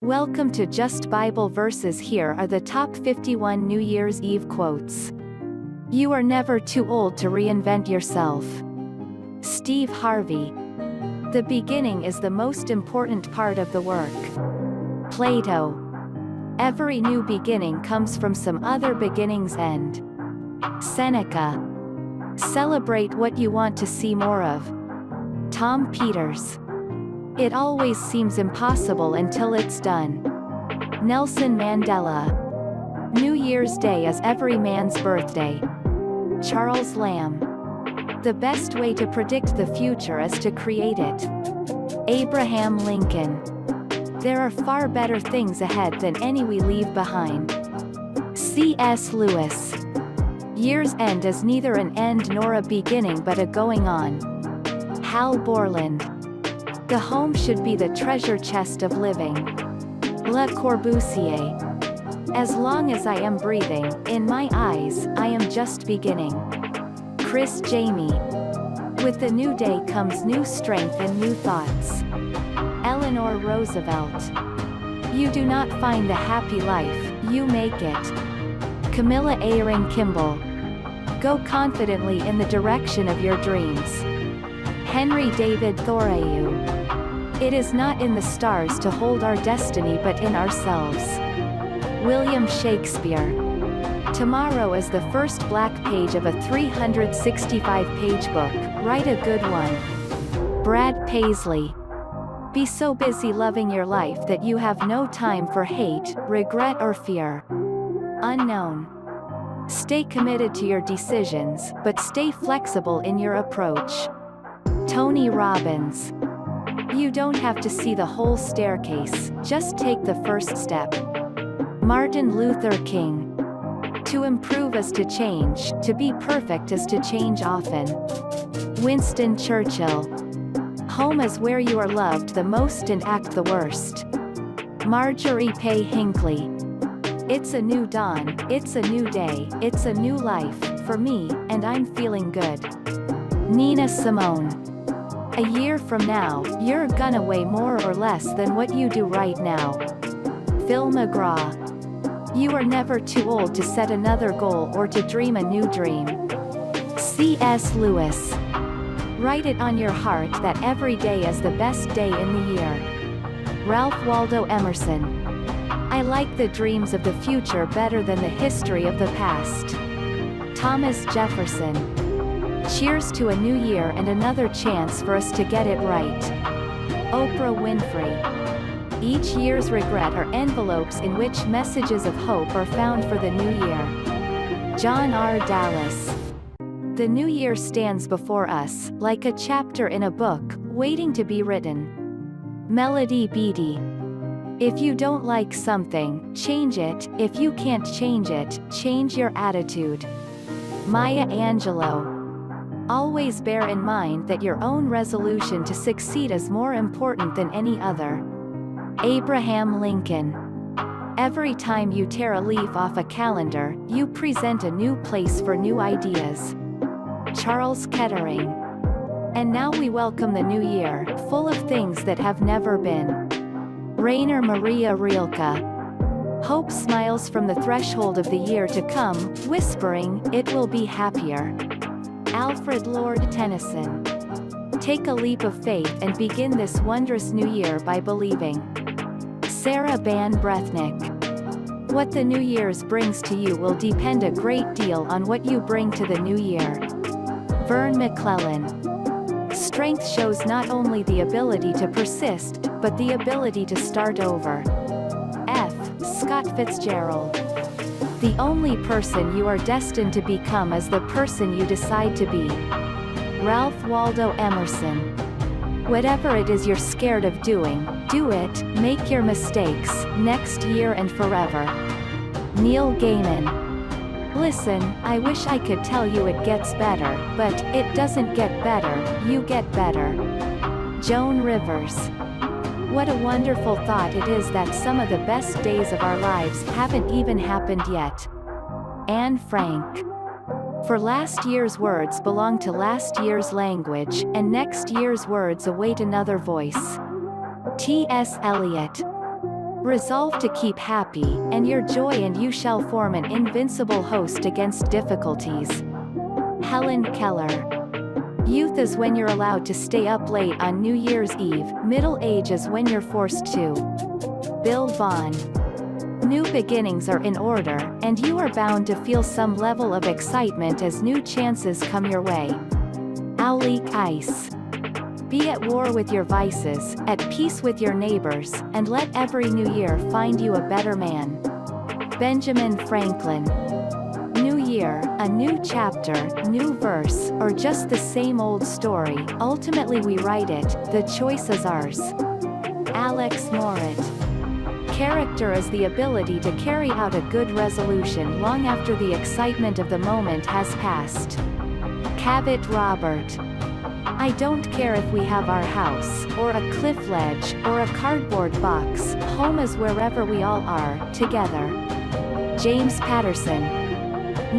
Welcome to Just Bible Verses. Here are the top 51 New Year's Eve quotes. You are never too old to reinvent yourself. Steve Harvey. The beginning is the most important part of the work. Plato. Every new beginning comes from some other beginning's end. Seneca. Celebrate what you want to see more of. Tom Peters. It always seems impossible until it's done. Nelson Mandela. New Year's Day is every man's birthday. Charles Lamb. The best way to predict the future is to create it. Abraham Lincoln. There are far better things ahead than any we leave behind. C.S. Lewis. Year's end is neither an end nor a beginning but a going on. Hal Borland. The home should be the treasure chest of living. Le Corbusier. As long as I am breathing, in my eyes, I am just beginning. Chris Jamie. With the new day comes new strength and new thoughts. Eleanor Roosevelt. You do not find the happy life, you make it. Camilla Aaron Kimball. Go confidently in the direction of your dreams. Henry David Thoreau. It is not in the stars to hold our destiny but in ourselves. William Shakespeare. Tomorrow is the first black page of a 365-page book, write a good one. Brad Paisley. Be so busy loving your life that you have no time for hate, regret or fear. Unknown. Stay committed to your decisions, but stay flexible in your approach. Tony Robbins. You don't have to see the whole staircase, just take the first step. Martin Luther King. To improve is to change, to be perfect is to change often. Winston Churchill. Home is where you are loved the most and act the worst. Marjorie Pay Hinckley. It's a new dawn, it's a new day, it's a new life, for me, and I'm feeling good. Nina Simone. A year from now, you're gonna weigh more or less than what you do right now. Phil McGraw. You are never too old to set another goal or to dream a new dream. C.S. Lewis. Write it on your heart that every day is the best day in the year. Ralph Waldo Emerson. I like the dreams of the future better than the history of the past. Thomas Jefferson. Cheers to a new year and another chance for us to get it right. Oprah Winfrey. Each year's regret are envelopes in which messages of hope are found for the new year. John R. Dallas. The new year stands before us, like a chapter in a book, waiting to be written. Melody Beattie. If you don't like something, change it. If you can't change it, change your attitude. Maya Angelou. Always bear in mind that your own resolution to succeed is more important than any other. Abraham Lincoln. Every time you tear a leaf off a calendar, you present a new place for new ideas. Charles Kettering. And now we welcome the new year, full of things that have never been. Rainer Maria Rilke. Hope smiles from the threshold of the year to come, whispering, it will be happier. Alfred Lord Tennyson. Take a leap of faith and begin this wondrous new year by believing. Sarah Ban Brethnick. What the new year's brings to you will depend a great deal on what you bring to the new year. Vern McClellan. Strength shows not only the ability to persist, but the ability to start over. F. Scott Fitzgerald. The only person you are destined to become is the person you decide to be. Ralph Waldo Emerson. Whatever it is you're scared of doing, do it, make your mistakes, next year and forever. Neil Gaiman. Listen, I wish I could tell you it gets better, but it doesn't get better, you get better. Joan Rivers. What a wonderful thought it is that some of the best days of our lives haven't even happened yet. Anne Frank. For last year's words belong to last year's language, and next year's words await another voice. T.S. Eliot. Resolve to keep happy, and your joy and you shall form an invincible host against difficulties. Helen Keller. Youth is when you're allowed to stay up late on New Year's Eve, middle age is when you're forced to. Bill Vaughan. New beginnings are in order, and you are bound to feel some level of excitement as new chances come your way. Aulique Ice. Be at war with your vices, at peace with your neighbors, and let every new year find you a better man. Benjamin Franklin. New year, a new chapter, new verse, or just the same old story, ultimately we write it, the choice is ours. Alex Morit. Character is the ability to carry out a good resolution long after the excitement of the moment has passed. Cavett Robert. I don't care if we have our house, or a cliff ledge, or a cardboard box, home is wherever we all are, together. James Patterson.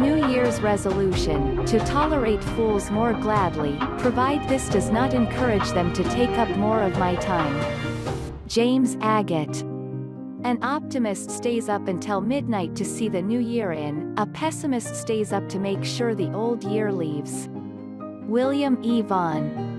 New Year's resolution, to tolerate fools more gladly, provide this does not encourage them to take up more of my time. James Agate. An optimist stays up until midnight to see the new year in, a pessimist stays up to make sure the old year leaves. William E. Vaughan.